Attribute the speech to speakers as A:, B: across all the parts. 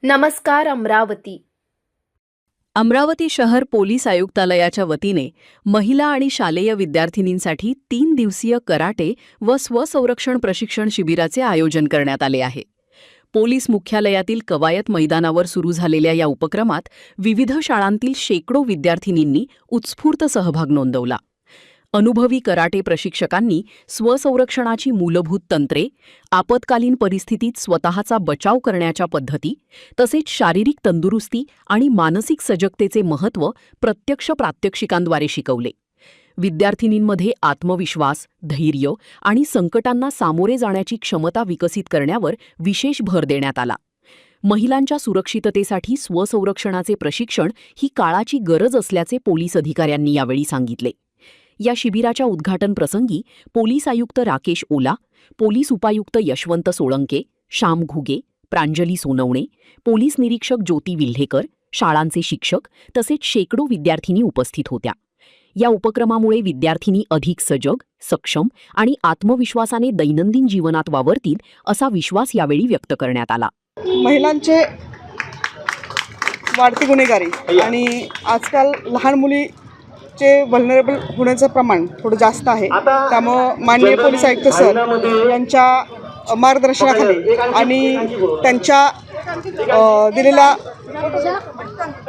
A: नमस्कार अमरावती।
B: अमरावती शहर पोलीस आयुक्तालयाच्या वतीने महिला आणि शालेय विद्यार्थिनींसाठी 3 दिवसीय कराटे व स्वसंरक्षण प्रशिक्षण शिबिराचे आयोजन करण्यात आले आहे। पोलीस मुख्यालयातील कवायत मैदानावर सुरू झालेल्या या उपक्रमात विविध शाळांतील शेकडो विद्यार्थिनींनी उत्स्फूर्त सहभाग नोंदवला। अनुभवी कराटे प्रशिक्षकांनी स्वसंरक्षणाची मूलभूत तंत्रे, आपत्कालीन परिस्थितीत स्वतःचा बचाव करण्याच्या पद्धती, तसेच शारीरिक तंदुरुस्ती आणि मानसिक सजगतेचे महत्त्व प्रत्यक्ष प्रात्यक्षिकांद्वारे शिकवले। विद्यार्थिनींमध्ये आत्मविश्वास, धैर्य आणि संकटांना सामोरे जाण्याची क्षमता विकसित करण्यावर विशेष भर देण्यात आला। महिलांच्या सुरक्षिततेसाठी स्वसंरक्षणाचे प्रशिक्षण ही काळाची गरज असल्याचे पोलीस अधिकाऱ्यांनी यावेळी सांगितले। या शिबिराच्या उद्घाटन प्रसंगी पोलीस आयुक्त राकेश ओला, पोलीस उपायुक्त यशवंत सोळंके, श्याम घुगे, प्रांजली सोनवणे, पोलीस निरीक्षक ज्योती विल्हेकर, शाळांचे शिक्षक तसेच शेकडो विद्यार्थिनी उपस्थित होत्या। या उपक्रमामुळे विद्यार्थिनी अधिक सजग, सक्षम आणि आत्मविश्वासाने दैनंदिन जीवनात वावरतील असा विश्वास यावेळी व्यक्त करण्यात आला।
C: महिलांचे वाढती गुन्हेगारी आणि आजकाल लहान मुलीचे व्हल्नरेबल होण्याचं प्रमाण थोडं जास्त आहे। त्यामुळे माननीय पोलीस आयुक्त सर यांच्या मार्गदर्शनाखाली आणि त्यांच्या दिलेल्या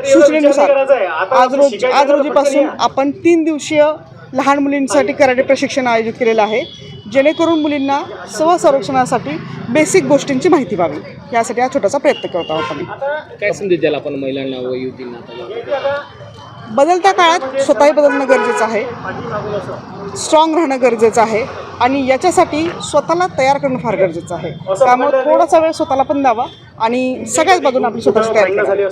C: सूचनेनुसार आज रोजीपासून आपण 3 दिवसीय लहान मुलींसाठी कराटे प्रशिक्षण आयोजित केलेलं आहे, जेणेकरून मुलींना स्वसंरक्षणासाठी बेसिक गोष्टींची माहिती व्हावी, यासाठी हा छोटासा प्रयत्न करत आहोत आम्ही।
D: काय संदेश द्याल आपण महिलांना व युवतींना?
C: बदलत्या काळात स्वतःही बदलणं गरजेचं आहे, स्ट्रॉंग राहणं गरजेचं आहे आणि याच्यासाठी स्वतःला तयार करणं फार गरजेचं आहे। त्यामुळे थोडासा वेळ स्वतःला पण द्यावा आणि सगळ्याच बाजूने आपली स्वतःची तयारी करावी।